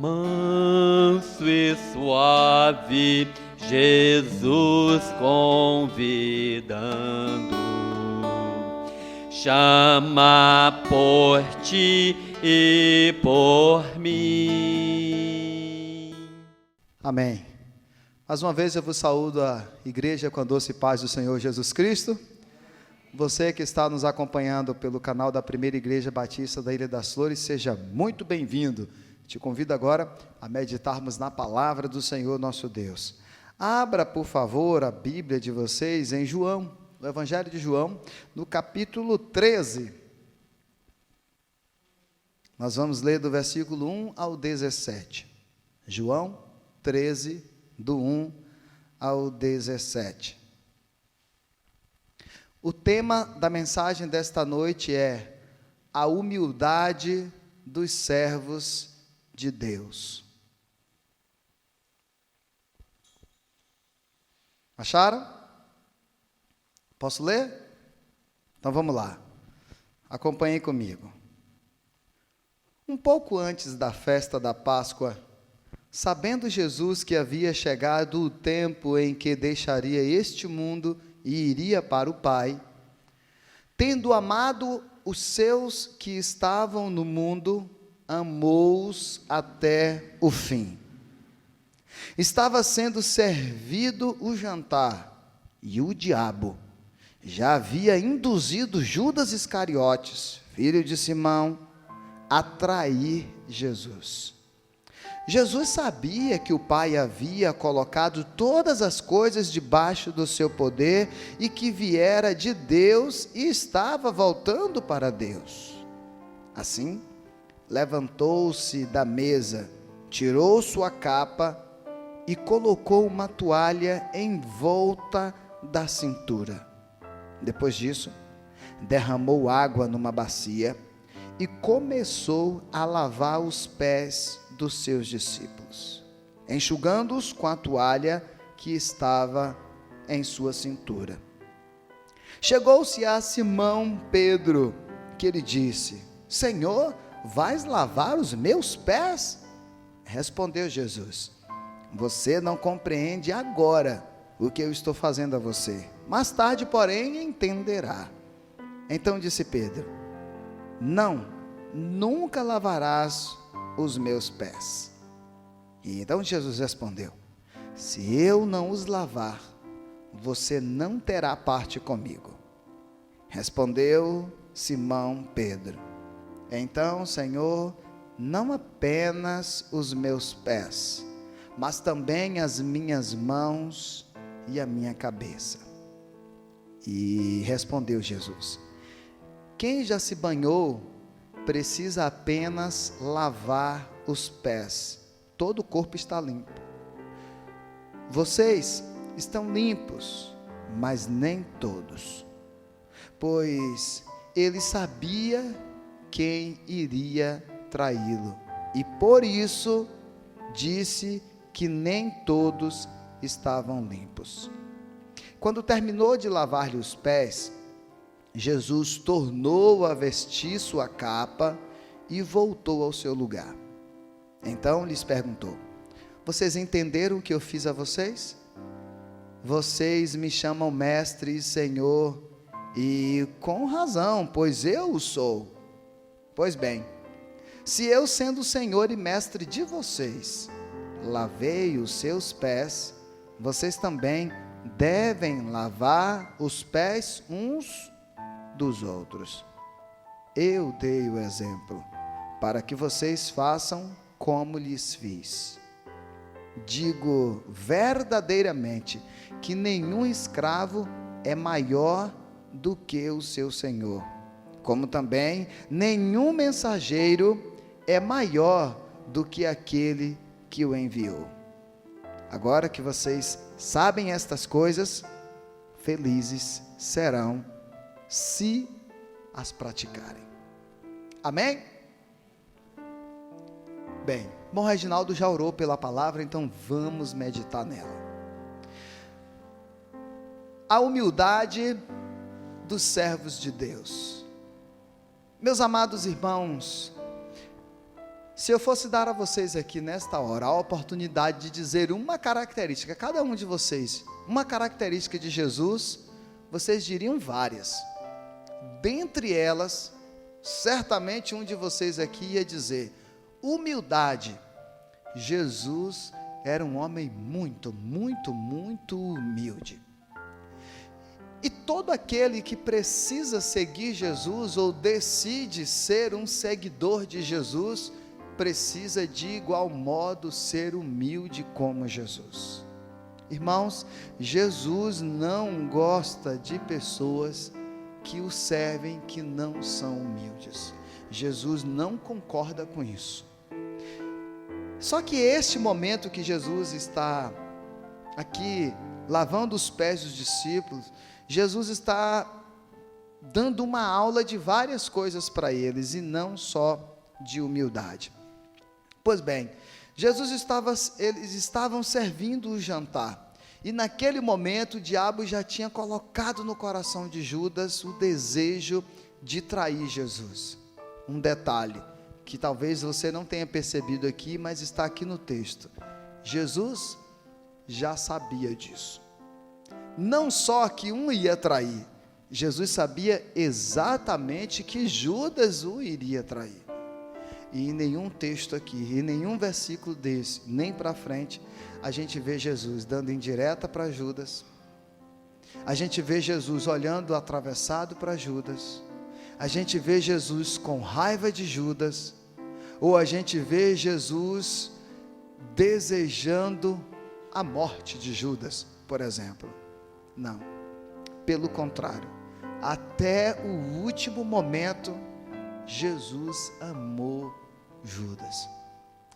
manso e suave, Jesus convidando, chama por ti e por mim. Amém. Mais uma vez eu vos saúdo a igreja com a doce paz do Senhor Jesus Cristo. Você que está nos acompanhando pelo canal da Primeira Igreja Batista da Ilha das Flores, seja muito bem-vindo. Te convido agora a meditarmos na palavra do Senhor nosso Deus. Abra, por favor, a Bíblia de vocês em João, no Evangelho de João, no capítulo 13. Nós vamos ler do versículo 1 ao 17. João 13, do 1 ao 17. O tema da mensagem desta noite é a humildade dos servos de Deus. Acharam? Posso ler? Então vamos lá. Acompanhem comigo. Um pouco antes da festa da Páscoa, sabendo Jesus que havia chegado o tempo em que deixaria este mundo e iria para o Pai, tendo amado os seus que estavam no mundo, amou-os até o fim. Estava sendo servido o jantar, e o diabo já havia induzido Judas Iscariotes, filho de Simão, a trair Jesus. Jesus sabia que o Pai havia colocado todas as coisas debaixo do seu poder e que viera de Deus e estava voltando para Deus. Assim, levantou-se da mesa, tirou sua capa e colocou uma toalha em volta da cintura. Depois disso, derramou água numa bacia e começou a lavar os pés dos seus discípulos, enxugando-os com a toalha que estava em sua cintura. Chegou-se a Simão Pedro, que lhe disse: Senhor, vais lavar os meus pés? Respondeu Jesus: você não compreende agora o que eu estou fazendo a você, mais tarde, porém, entenderá. Então disse Pedro: não, nunca lavarás os meus pés. E então Jesus respondeu: se eu não os lavar, você não terá parte comigo. Respondeu Simão Pedro: então, Senhor, não apenas os meus pés, mas também as minhas mãos e a minha cabeça. E respondeu Jesus: quem já se banhou precisa apenas lavar os pés, todo o corpo está limpo. Vocês estão limpos, mas nem todos, pois ele sabia quem iria traí-lo, e por isso disse que nem todos estavam limpos. Quando terminou de lavar-lhe os pés, Jesus tornou a vestir sua capa e voltou ao seu lugar. Então lhes perguntou: vocês entenderam o que eu fiz a vocês? Vocês me chamam mestre e senhor, e com razão, pois eu o sou. Pois bem, se eu, sendo senhor e mestre de vocês, lavei os seus pés, vocês também devem lavar os pés uns dos outros. Eu dei o exemplo, para que vocês façam como lhes fiz. Digo verdadeiramente que nenhum escravo é maior do que o seu senhor, como também nenhum mensageiro é maior do que aquele que o enviou. Agora que vocês sabem estas coisas, felizes serão se as praticarem. Amém? Bem, irmão Reginaldo já orou pela palavra, então vamos meditar nela. A humildade dos servos de Deus. Meus amados irmãos, Se eu fosse dar a vocês aqui nesta hora a oportunidade de dizer uma característica, cada um de vocês, uma característica de Jesus, vocês diriam várias. Dentre elas, certamente um de vocês aqui ia dizer: humildade. Jesus era um homem muito, muito, muito humilde. E todo aquele que precisa seguir Jesus ou decide ser um seguidor de Jesus, precisa de igual modo ser humilde como Jesus. Irmãos, Jesus não gosta de pessoas que o servem que não são humildes. Jesus não concorda com isso. Só que este momento que Jesus está aqui lavando os pés dos discípulos, Jesus está dando uma aula de várias coisas para eles, e não só de humildade. Pois bem, eles estavam servindo o jantar, e naquele momento o diabo já tinha colocado no coração de Judas o desejo de trair Jesus. Um detalhe, que talvez você não tenha percebido aqui, mas está aqui no texto. Jesus já sabia disso. Não só que um ia trair, Jesus sabia exatamente que Judas o iria trair. E em nenhum texto aqui, em nenhum versículo desse, nem para frente, a gente vê Jesus dando indireta para Judas. A gente vê Jesus olhando atravessado para Judas. A gente vê Jesus com raiva de Judas. Ou a gente vê Jesus desejando a morte de Judas, por exemplo. Não, pelo contrário, até o último momento, Jesus amou Judas,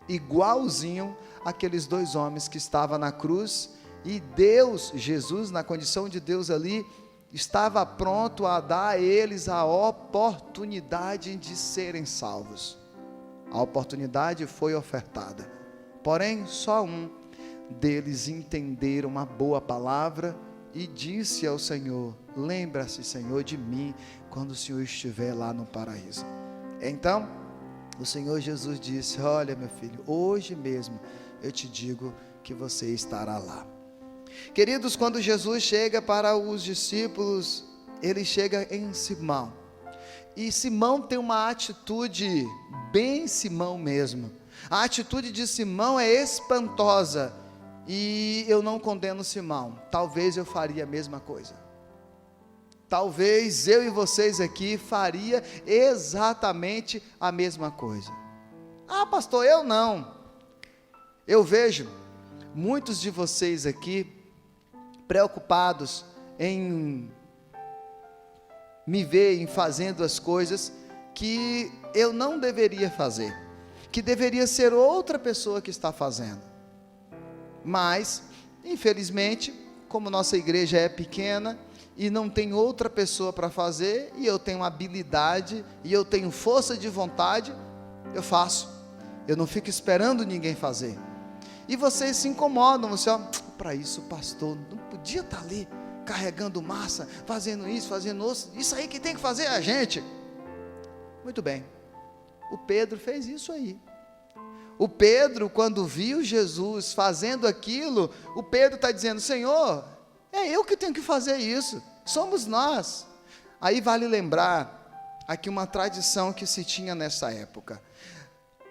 igualzinho aqueles dois homens que estavam na cruz, e Deus, Jesus, na condição de Deus ali, estava pronto a dar a eles a oportunidade de serem salvos. A oportunidade foi ofertada, porém só um deles entenderam uma boa palavra e disse ao Senhor: lembra-se, Senhor, de mim quando o Senhor estiver lá no paraíso. Então o Senhor Jesus disse: olha, meu filho, hoje mesmo eu te digo que você estará lá. Queridos, quando Jesus chega para os discípulos, ele chega em Simão, e Simão tem uma atitude bem Simão mesmo. A atitude de Simão é espantosa, e eu não condeno Simão. Talvez eu faria a mesma coisa. Talvez eu e vocês aqui faria exatamente a mesma coisa. Ah, pastor, eu não. Eu vejo muitos de vocês aqui preocupados em me ver em fazendo as coisas que eu não deveria fazer, que deveria ser outra pessoa que está fazendo. Mas, infelizmente, como nossa igreja é pequena e não tem outra pessoa para fazer, e eu tenho habilidade, e eu tenho força de vontade, eu faço. Eu não fico esperando ninguém fazer. E vocês se incomodam, você, ó, para isso o pastor não podia estar ali, carregando massa, fazendo isso, fazendo isso aí que tem que fazer a gente. Muito bem, o Pedro fez isso aí. O Pedro, quando viu Jesus fazendo aquilo, o Pedro está dizendo: Senhor, é eu que tenho que fazer isso, somos nós. Aí vale lembrar aqui uma tradição que se tinha nessa época.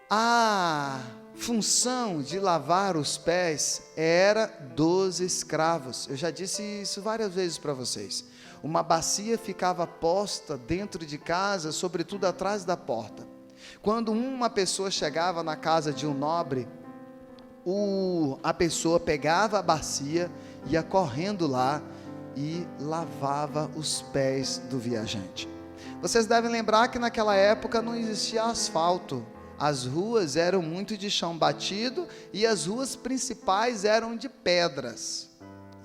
A função de lavar os pés era dos escravos. Eu já disse isso várias vezes para vocês. Uma bacia ficava posta dentro de casa, sobretudo atrás da porta. Quando uma pessoa chegava na casa de um nobre, a pessoa pegava a bacia, ia correndo lá e lavava os pés do viajante. Vocês devem lembrar que naquela época não existia asfalto. As ruas eram muito de chão batido e as ruas principais eram de pedras.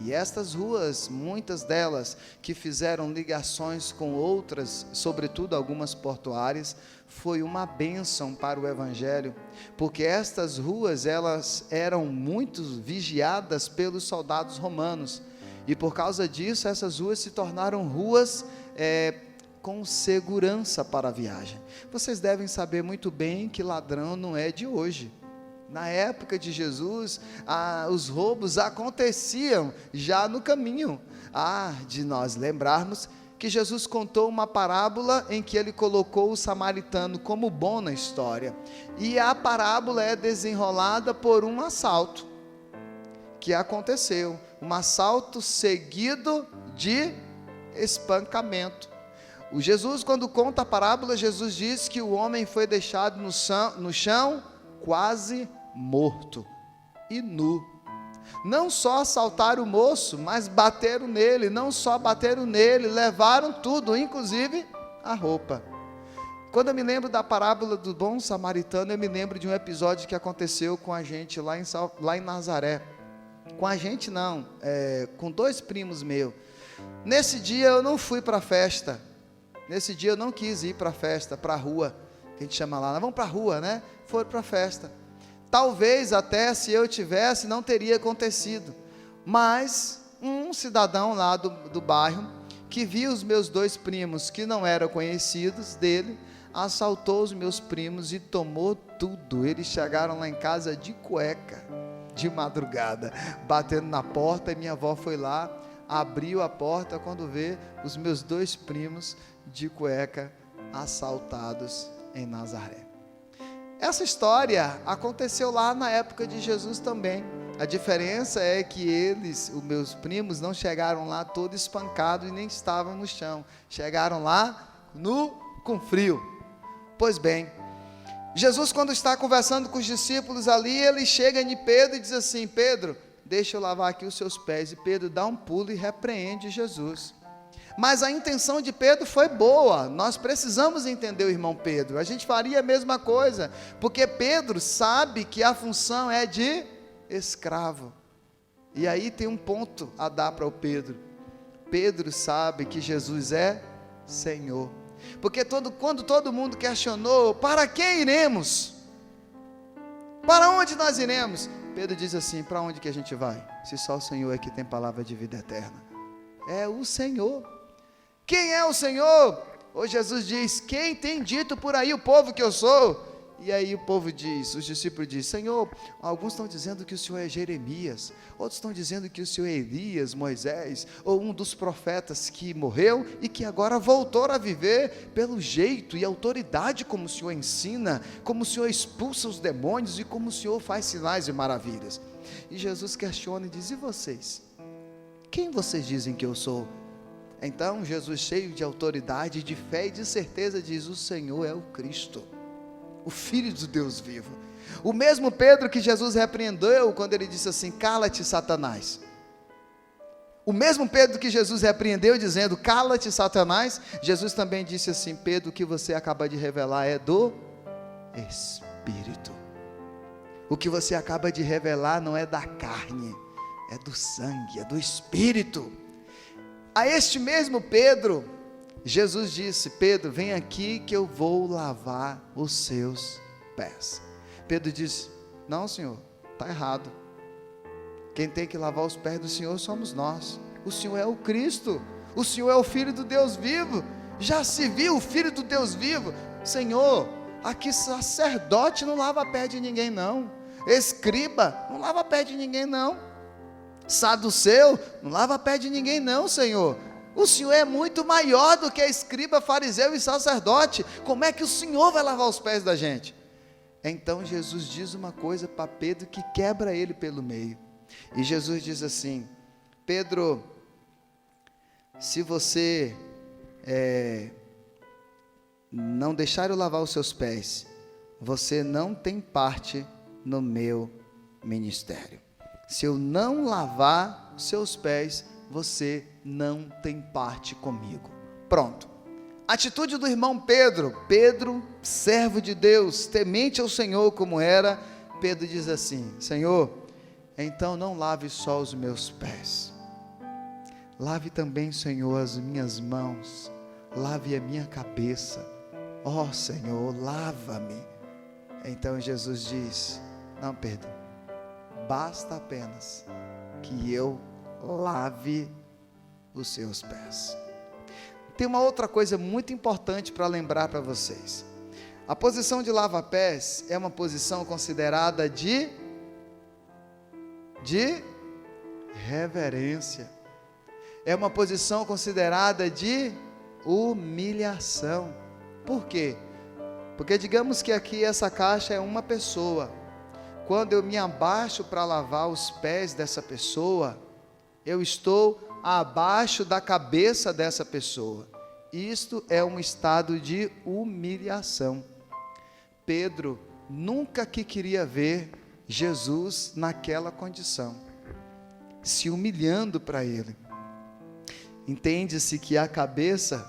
E estas ruas, muitas delas que fizeram ligações com outras, sobretudo algumas portuárias, foi uma bênção para o Evangelho, porque estas ruas, elas eram muito vigiadas pelos soldados romanos, e por causa disso, essas ruas se tornaram ruas com segurança para a viagem. Vocês devem saber muito bem que ladrão não é de hoje. Na época de Jesus, os roubos aconteciam já no caminho. De nós lembrarmos que Jesus contou uma parábola em que ele colocou o samaritano como bom na história. E a parábola é desenrolada por um assalto que aconteceu. Um assalto seguido de espancamento. O Jesus, quando conta a parábola, Jesus diz que o homem foi deixado no chão quase morto e nu. Não só assaltaram o moço, mas bateram nele. Não só bateram nele, levaram tudo, inclusive a roupa. Quando eu me lembro da parábola do bom samaritano, eu me lembro de um episódio que aconteceu com a gente lá em Nazaré. Com a gente não, com 2 primos meus. Nesse dia eu não fui para a festa. Nesse dia eu não quis ir para a festa, para a rua, que a gente chama lá. Nós vamos para a rua, né? Foram para a festa. Talvez até se eu tivesse, não teria acontecido. Mas um cidadão lá do bairro, que viu os meus 2 primos, que não eram conhecidos dele, assaltou os meus primos e tomou tudo. Eles chegaram lá em casa de cueca, de madrugada, batendo na porta, e minha avó foi lá, abriu a porta, quando vê os meus 2 primos de cueca assaltados em Nazaré. Essa história aconteceu lá na época de Jesus também. A diferença é que os meus primos, não chegaram lá todos espancados e nem estavam no chão. Chegaram lá com frio. Pois bem, Jesus, quando está conversando com os discípulos ali, ele chega em Pedro e diz assim: Pedro, deixa eu lavar aqui os seus pés. E Pedro dá um pulo e repreende Jesus. Mas a intenção de Pedro foi boa. Nós precisamos entender o irmão Pedro. A gente faria a mesma coisa, porque Pedro sabe que a função é de escravo. E aí tem um ponto a dar para o Pedro. Pedro sabe que Jesus é Senhor. Porque quando todo mundo questionou: para quem iremos? Para onde nós iremos? Pedro diz assim: para onde que a gente vai? Se só o Senhor é que tem palavra de vida eterna. É o Senhor. Quem é o Senhor? Hoje Jesus diz: quem tem dito por aí o povo que eu sou? E aí o povo diz, os discípulos dizem: Senhor, alguns estão dizendo que o Senhor é Jeremias, outros estão dizendo que o Senhor é Elias, Moisés, ou um dos profetas que morreu e que agora voltou a viver pelo jeito e autoridade como o Senhor ensina, como o Senhor expulsa os demônios e como o Senhor faz sinais e maravilhas. E Jesus questiona e diz: e vocês? Quem vocês dizem que eu sou? Então Jesus, cheio de autoridade, de fé e de certeza, diz: o Senhor é o Cristo, o Filho do Deus vivo. O mesmo Pedro que Jesus repreendeu quando ele disse assim: cala-te, Satanás. O mesmo Pedro que Jesus repreendeu dizendo: cala-te, Satanás, Jesus também disse assim: Pedro, o que você acaba de revelar é do Espírito. O que você acaba de revelar não é da carne, é do sangue, é do Espírito. A este mesmo Pedro, Jesus disse: Pedro, vem aqui que eu vou lavar os seus pés. Pedro disse: não, Senhor, está errado. Quem tem que lavar os pés do Senhor somos nós. O Senhor é o Cristo, o Senhor é o Filho do Deus vivo. Já se viu o Filho do Deus vivo? Senhor, aqui sacerdote não lava pé de ninguém não, escriba não lava pé de ninguém não, saduceu não lava pé de ninguém não, Senhor. O Senhor é muito maior do que escriba, fariseu e sacerdote. Como é que o Senhor vai lavar os pés da gente? Então Jesus diz uma coisa para Pedro que quebra ele pelo meio. E Jesus diz assim: Pedro, se você não deixar eu lavar os seus pés, você não tem parte no meu ministério. Se eu não lavar os seus pés, você não tem parte comigo. Pronto. Atitude do irmão Pedro. Pedro, servo de Deus, temente ao Senhor como era. Pedro diz assim: Senhor, então não lave só os meus pés, lave também, Senhor, as minhas mãos, lave a minha cabeça. Ó Senhor, lava-me. Então Jesus diz: não, Pedro, basta apenas que eu lave os seus pés. Tem uma outra coisa muito importante para lembrar para vocês. A posição de lava-pés é uma posição considerada de reverência. É uma posição considerada de humilhação. Por quê? Porque digamos que aqui essa caixa é uma pessoa. Quando eu me abaixo para lavar os pés dessa pessoa, eu estou abaixo da cabeça dessa pessoa. Isto é um estado de humilhação. Pedro nunca que queria ver Jesus naquela condição, se humilhando para ele. Entende-se que a cabeça,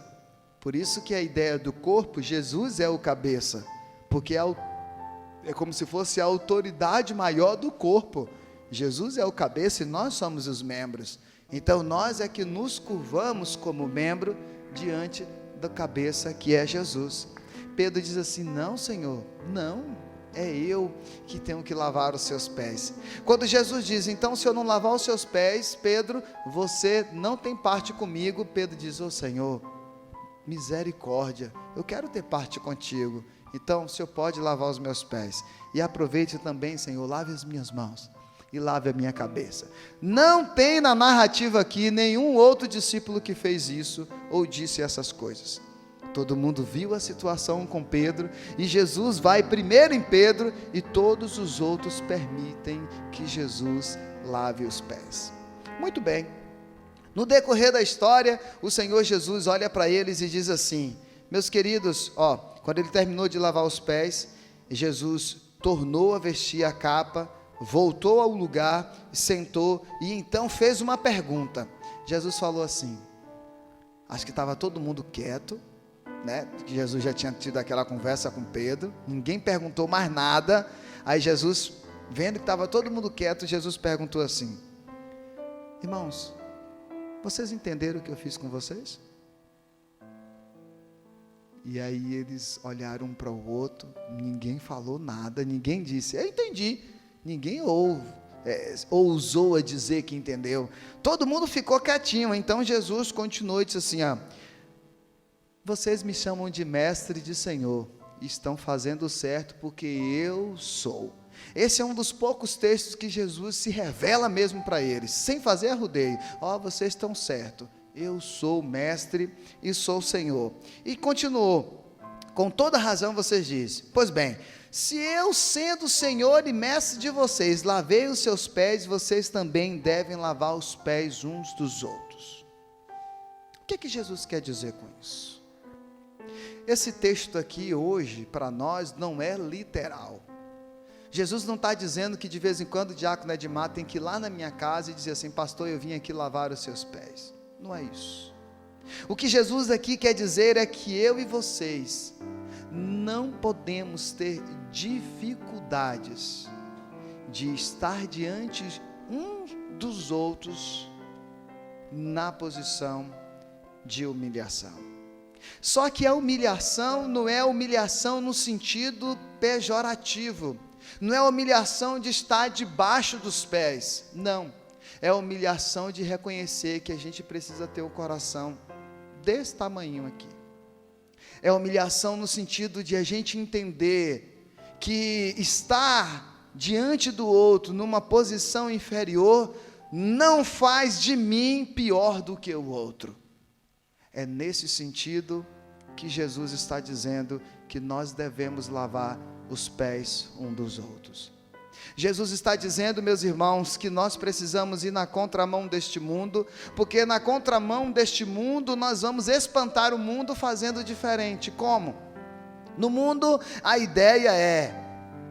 por isso que a ideia do corpo, Jesus é o cabeça, porque é como se fosse a autoridade maior do corpo. Jesus é o cabeça e nós somos os membros. Então nós é que nos curvamos como membro diante da cabeça que é Jesus. Pedro diz assim: não, Senhor, não, é eu que tenho que lavar os seus pés. Quando Jesus diz, então se eu não lavar os seus pés, Pedro, você não tem parte comigo. Pedro diz, ô Senhor, misericórdia, eu quero ter parte contigo. Então o Senhor pode lavar os meus pés. E aproveite também, Senhor, lave as minhas mãos e lave a minha cabeça. Não tem na narrativa aqui nenhum outro discípulo que fez isso ou disse essas coisas. Todo mundo viu a situação com Pedro, e Jesus vai primeiro em Pedro, e todos os outros permitem que Jesus lave os pés. Muito bem. No decorrer da história, o Senhor Jesus olha para eles e diz assim: meus queridos, quando ele terminou de lavar os pés, Jesus tornou a vestir a capa, voltou ao lugar, sentou e então fez uma pergunta. Jesus falou assim, acho que estava todo mundo quieto, né? Jesus já tinha tido aquela conversa com Pedro, ninguém perguntou mais nada. Aí Jesus, vendo que estava todo mundo quieto, Jesus perguntou assim: irmãos, vocês entenderam o que eu fiz com vocês? E aí eles olharam um para o outro, ninguém falou nada, ninguém disse, eu entendi. Ninguém ousou a dizer que entendeu. Todo mundo ficou quietinho. Então Jesus continuou e disse assim: vocês me chamam de mestre e de Senhor, estão fazendo certo, porque eu sou. Esse é um dos poucos textos que Jesus se revela mesmo para eles, sem fazer arrudeio. Vocês estão certo, eu sou mestre e sou Senhor. E continuou, com toda razão vocês dizem, pois bem, se eu, sendo Senhor e mestre de vocês, lavei os seus pés, vocês também devem lavar os pés uns dos outros. O que Jesus quer dizer com isso? Esse texto aqui hoje, para nós, não é literal. Jesus não está dizendo que de vez em quando o diácono Edmar tem que ir lá na minha casa e dizer assim: pastor, eu vim aqui lavar os seus pés. Não é isso. O que Jesus aqui quer dizer é que eu e vocês não podemos ter dificuldades de estar diante uns dos outros na posição de humilhação. Só que a humilhação não é humilhação no sentido pejorativo, não é humilhação de estar debaixo dos pés, não, é a humilhação de reconhecer que a gente precisa ter o coração desse tamanho aqui. É humilhação no sentido de a gente entender que estar diante do outro numa posição inferior não faz de mim pior do que o outro. É nesse sentido que Jesus está dizendo que nós devemos lavar os pés um dos outros. Jesus está dizendo, meus irmãos, que nós precisamos ir na contramão deste mundo, porque na contramão deste mundo nós vamos espantar o mundo fazendo diferente. Como? No mundo a ideia é: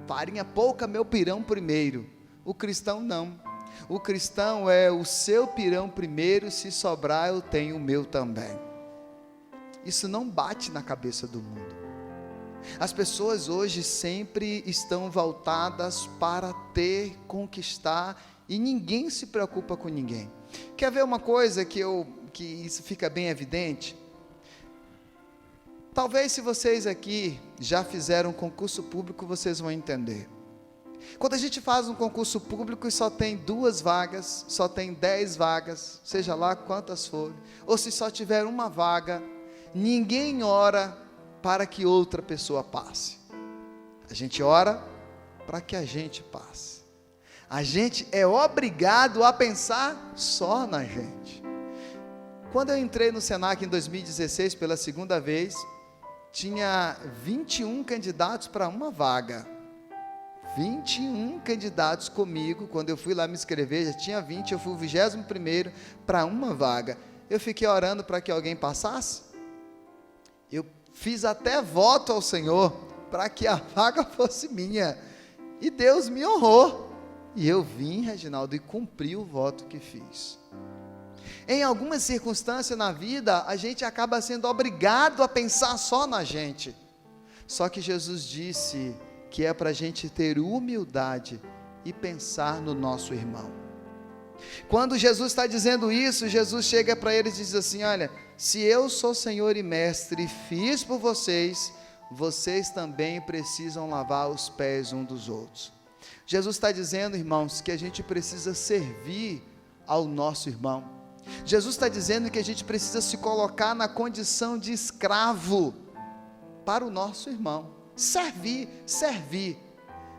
farinha pouca, meu pirão primeiro. O cristão não. O cristão é: o seu pirão primeiro, se sobrar eu tenho o meu também. Isso não bate na cabeça do mundo. As pessoas hoje sempre estão voltadas para ter, conquistar, e ninguém se preocupa com ninguém. Quer ver uma coisa que isso fica bem evidente? Talvez se vocês aqui já fizeram um concurso público, vocês vão entender. Quando a gente faz um concurso público e só tem 2 vagas, só tem 10 vagas, seja lá quantas forem, ou se só tiver uma vaga, Ninguém ora para que outra pessoa passe. A gente ora para que a gente passe. A gente é obrigado a pensar só na gente. Quando eu entrei no Senac em 2016 pela segunda vez, tinha 21 candidatos para uma vaga. 21 candidatos comigo. Quando eu fui lá me inscrever, já tinha 20, eu fui o 21º para uma vaga. Eu fiquei orando para que alguém passasse. Eu fiz até voto ao Senhor para que a vaga fosse minha. E Deus me honrou. E eu vim, Reginaldo, e cumpri o voto que fiz. Em algumas circunstâncias na vida, a gente acaba sendo obrigado a pensar só na gente. Só que Jesus disse que é para a gente ter humildade e pensar no nosso irmão. Quando Jesus está dizendo isso, Jesus chega para eles e diz assim: olha, se eu sou Senhor e Mestre e fiz por vocês, vocês também precisam lavar os pés uns dos outros. Jesus está dizendo, irmãos, que a gente precisa servir ao nosso irmão. Jesus está dizendo que a gente precisa se colocar na condição de escravo para o nosso irmão. Servir.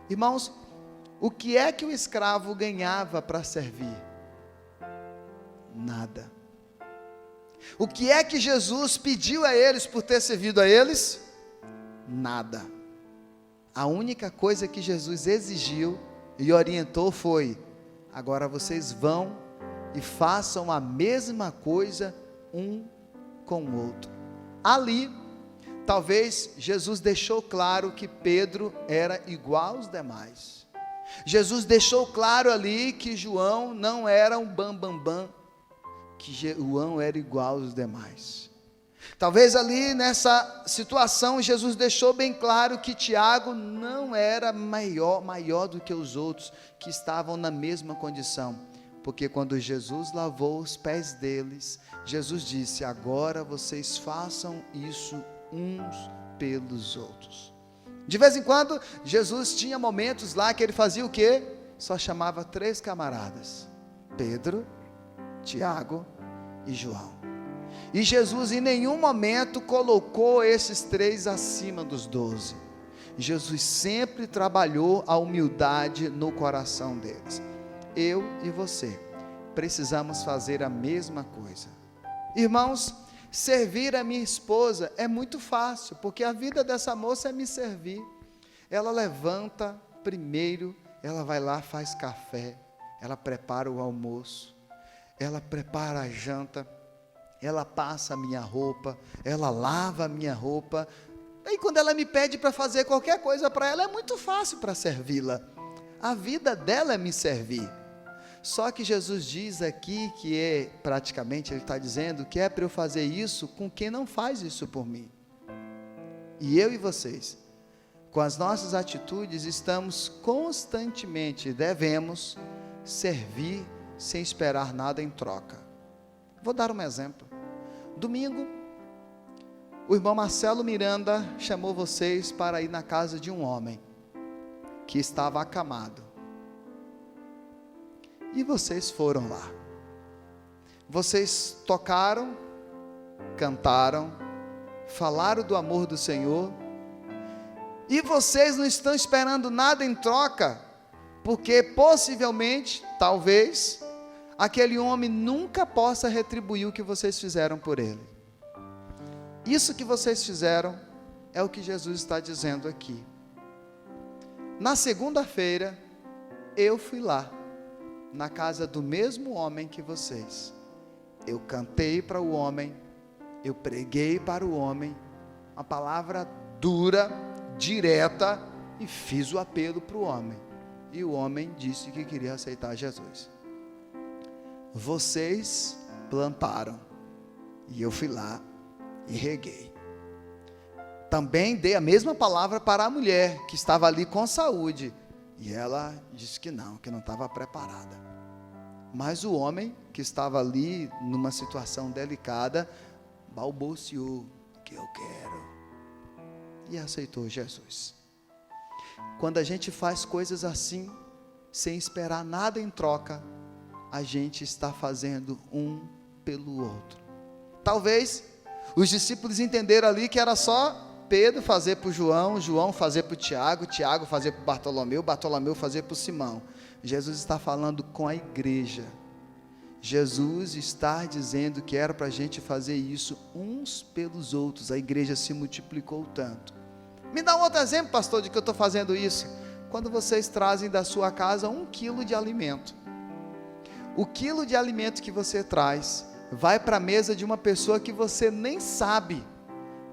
Irmãos, o que é que o escravo ganhava para servir? Nada. O que é que Jesus pediu a eles por ter servido a eles? Nada. A única coisa que Jesus exigiu e orientou foi: agora vocês vão e façam a mesma coisa um com o outro. Ali, talvez Jesus deixou claro que Pedro era igual aos demais. Jesus deixou claro ali que João não era um bambambam, que João era igual aos demais. Talvez ali nessa situação Jesus deixou bem claro que Tiago não era maior do que os outros que estavam na mesma condição, porque quando Jesus lavou os pés deles, Jesus disse: agora vocês façam isso uns pelos outros. De vez em quando Jesus tinha momentos lá que ele fazia o quê? Só chamava 3 camaradas: Pedro, Tiago e João. E Jesus em nenhum momento colocou esses 3 acima dos 12. Jesus sempre trabalhou a humildade no coração deles. Eu e você precisamos fazer a mesma coisa. Irmãos, servir a minha esposa é muito fácil, porque a vida dessa moça é me servir. Ela levanta primeiro, ela vai lá, faz café, ela prepara o almoço, ela prepara a janta, ela passa a minha roupa, ela lava a minha roupa. E quando ela me pede para fazer qualquer coisa para ela, é muito fácil para servi-la. A vida dela é me servir. Só que Jesus diz aqui que praticamente, ele está dizendo que é para eu fazer isso com quem não faz isso por mim. E eu e vocês, com as nossas atitudes, estamos constantemente, devemos servir sem esperar nada em troca. Vou dar um exemplo. Domingo, o irmão Marcelo Miranda chamou vocês para ir na casa de um homem que estava acamado. E vocês foram lá. Vocês tocaram, cantaram, falaram do amor do Senhor. E vocês não estão esperando nada em troca, porque possivelmente, talvez, aquele homem nunca possa retribuir o que vocês fizeram por ele. Isso que vocês fizeram é o que Jesus está dizendo aqui. Na segunda-feira, eu fui lá, na casa do mesmo homem que vocês. Eu cantei para o homem, eu preguei para o homem, uma palavra dura, direta, e fiz o apelo para o homem. E o homem disse que queria aceitar Jesus. Vocês plantaram, e eu fui lá e reguei. Também dei a mesma palavra para a mulher que estava ali com saúde, e ela disse que não estava preparada. Mas o homem que estava ali numa situação delicada balbuciou que eu quero e aceitou Jesus. Quando a gente faz coisas assim, sem esperar nada em troca, a gente está fazendo um pelo outro. Talvez Os discípulos entenderam ali que era só Pedro fazer para o João, João fazer para o Tiago, Tiago fazer para o Bartolomeu, Bartolomeu fazer para o Simão. Jesus está falando com a igreja. Jesus está dizendo que era para a gente fazer isso uns pelos outros. A igreja se multiplicou tanto. Me dá um outro exemplo, pastor, de que eu estou fazendo isso. Quando vocês trazem da sua casa 1 quilo de alimento. O quilo de alimento que você traz vai para a mesa de uma pessoa que você nem sabe.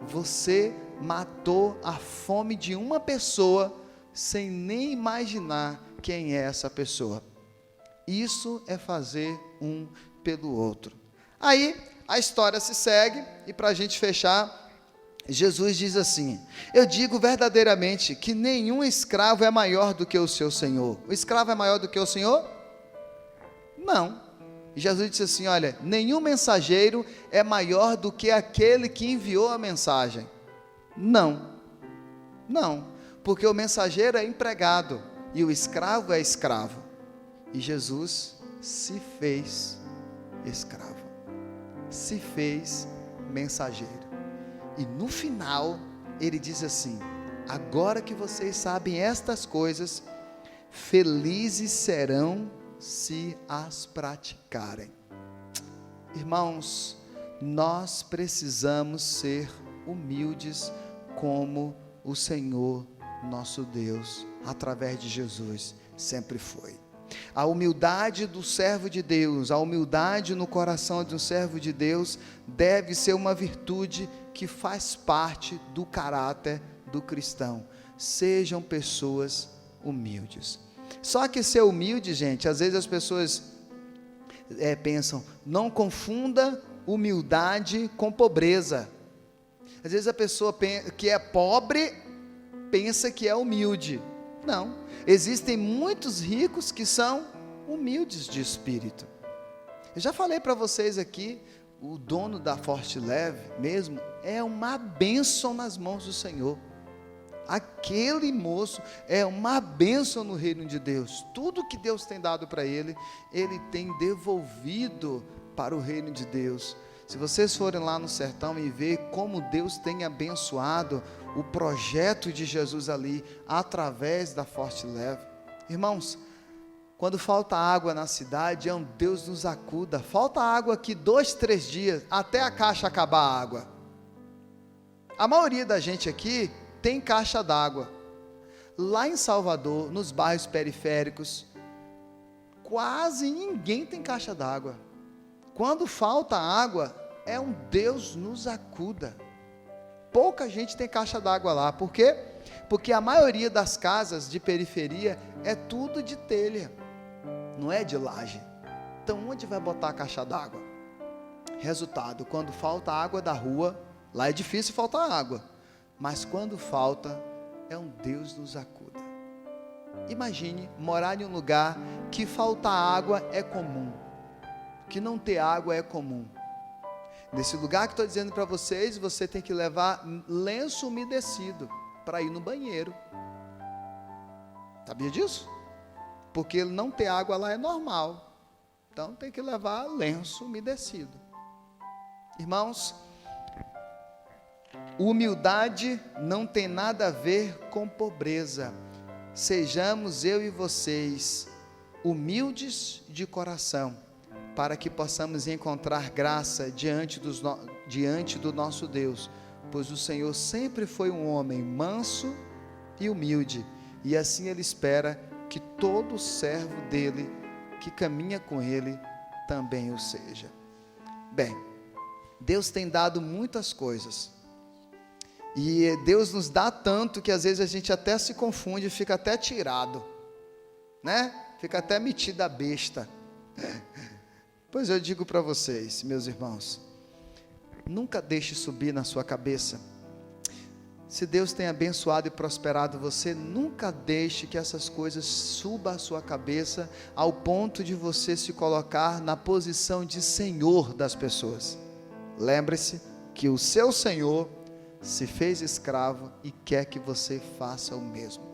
Você matou a fome de uma pessoa sem nem imaginar quem é essa pessoa. Isso é fazer um pelo outro. Aí a história se segue e para a gente fechar, Jesus diz assim: eu digo verdadeiramente que nenhum escravo é maior do que o seu senhor. O escravo é maior do que o senhor? Não. Jesus disse assim: olha, nenhum mensageiro é maior do que aquele que enviou a mensagem. Não, porque o mensageiro é empregado e o escravo é escravo. E Jesus se fez escravo, se fez mensageiro. E no final ele diz assim: agora que vocês sabem estas coisas, felizes serão se as praticarem. Irmãos, nós precisamos ser humildes como o Senhor nosso Deus, através de Jesus, sempre foi. A humildade do servo de Deus, a humildade no coração de um servo de Deus, deve ser uma virtude que faz parte do caráter do cristão. Sejam pessoas humildes. Só que ser humilde, gente, às vezes as pessoas pensam, não confunda humildade com pobreza. Às vezes a pessoa que é pobre pensa que é humilde. Não, existem muitos ricos que são humildes de espírito. Eu já falei para vocês aqui, o dono da Forte Leve mesmo é uma bênção nas mãos do Senhor. Aquele moço é uma bênção no reino de Deus. Tudo que Deus tem dado para ele, ele tem devolvido para o reino de Deus. Se vocês forem lá no sertão e ver como Deus tem abençoado o projeto de Jesus ali, através da Forte Leve. Irmãos, quando falta água na cidade, Deus nos acuda. Falta água aqui 2, 3 dias, até a caixa acabar a água. A maioria da gente aqui tem caixa d'água. Lá em Salvador, nos bairros periféricos, quase ninguém tem caixa d'água. Quando falta água, é um Deus nos acuda. Pouca gente tem caixa d'água lá. Por quê? Porque a maioria das casas de periferia é tudo de telha, não é de laje. Então onde vai botar a caixa d'água? Resultado, quando falta água da rua, lá é difícil faltar água, mas quando falta, é um Deus nos acuda. Imagine morar em um lugar que faltar água é comum, que não ter água é comum. Nesse lugar que estou dizendo para vocês, você tem que levar lenço umedecido para ir no banheiro. Sabia disso? Porque não ter água lá é normal. Então tem que levar lenço umedecido. Irmãos, humildade não tem nada a ver com pobreza. Sejamos eu e vocês humildes de coração, para que possamos encontrar graça diante do nosso Deus, pois o Senhor sempre foi um homem manso e humilde, e assim Ele espera que todo servo dEle, que caminha com Ele, também o seja. Bem, Deus tem dado muitas coisas, e Deus nos dá tanto, que às vezes a gente até se confunde, fica até tirado, né? Fica até metido a besta. Pois eu digo para vocês, meus irmãos, nunca deixe subir na sua cabeça. Se Deus tem abençoado e prosperado você, nunca deixe que essas coisas subam à sua cabeça, ao ponto de você se colocar na posição de senhor das pessoas. Lembre-se que o seu Senhor se fez escravo e quer que você faça o mesmo.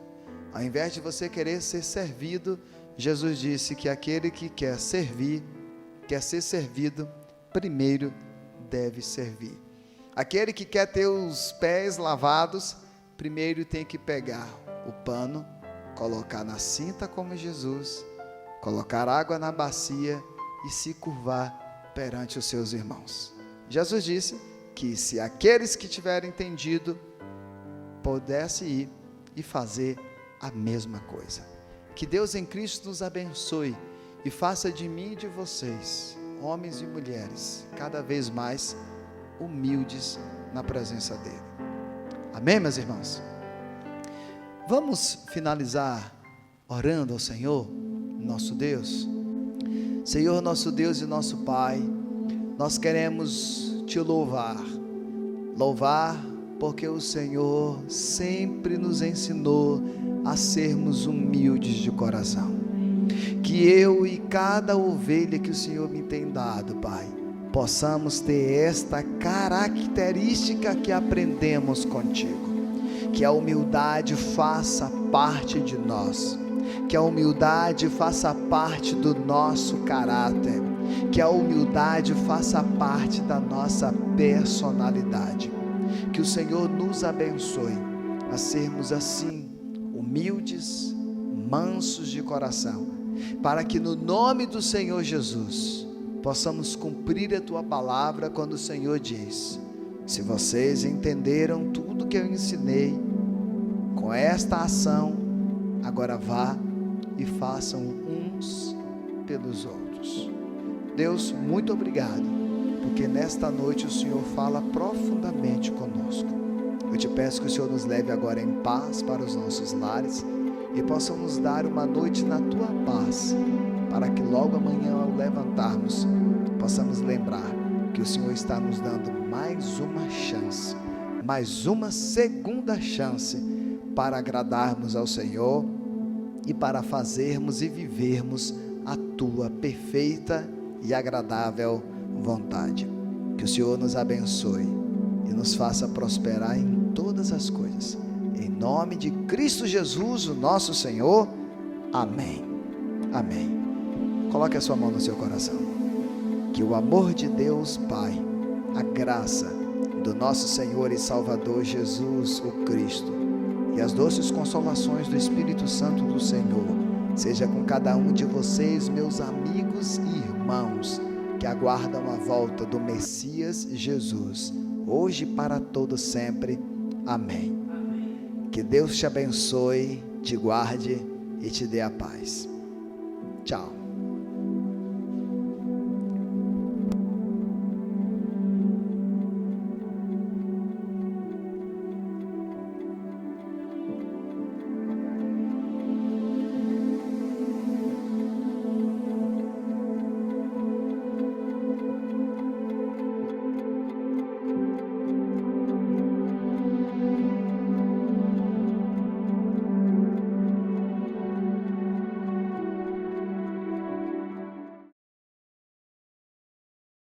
Ao invés de você querer ser servido, Jesus disse que aquele que quer ser servido, primeiro deve servir. Aquele que quer ter os pés lavados, primeiro tem que pegar o pano, colocar na cinta como Jesus, colocar água na bacia e se curvar perante os seus irmãos. Jesus disse que se aqueles que tiverem entendido pudessem ir e fazer a mesma coisa. Que Deus em Cristo nos abençoe e faça de mim e de vocês, homens e mulheres, cada vez mais humildes na presença dele. Amém, meus irmãos? Vamos finalizar orando ao Senhor, nosso Deus. Senhor, nosso Deus e nosso Pai, nós queremos te louvar porque o Senhor sempre nos ensinou a sermos humildes de coração. Que eu e cada ovelha que o Senhor me tem dado, Pai, possamos ter esta característica que aprendemos contigo. Que a humildade faça parte de nós, que a humildade faça parte do nosso caráter, que a humildade faça parte da nossa personalidade. Que o Senhor nos abençoe a sermos assim, humildes, mansos de coração, para que no nome do Senhor Jesus possamos cumprir a tua palavra quando o Senhor diz: se vocês entenderam tudo que eu ensinei com esta ação, agora vá e façam uns pelos outros. Deus, muito obrigado, porque nesta noite o Senhor fala profundamente conosco. Eu te peço que o Senhor nos leve agora em paz para os nossos lares e possamos dar uma noite na tua paz, para que logo amanhã, ao levantarmos, possamos lembrar que o Senhor está nos dando mais uma chance, mais uma segunda chance para agradarmos ao Senhor e para fazermos e vivermos a tua perfeita e agradável vontade. Que o Senhor nos abençoe e nos faça prosperar em todas as coisas. Em nome de Cristo Jesus, o nosso Senhor. Amém. Amém. Coloque a sua mão no seu coração. Que o amor de Deus Pai, a graça do nosso Senhor e Salvador Jesus, o Cristo, e as doces consolações do Espírito Santo do Senhor, seja com cada um de vocês, meus amigos e irmãos, que aguardam a volta do Messias Jesus, hoje e para todo sempre. Amém. Que Deus te abençoe, te guarde e te dê a paz. Tchau.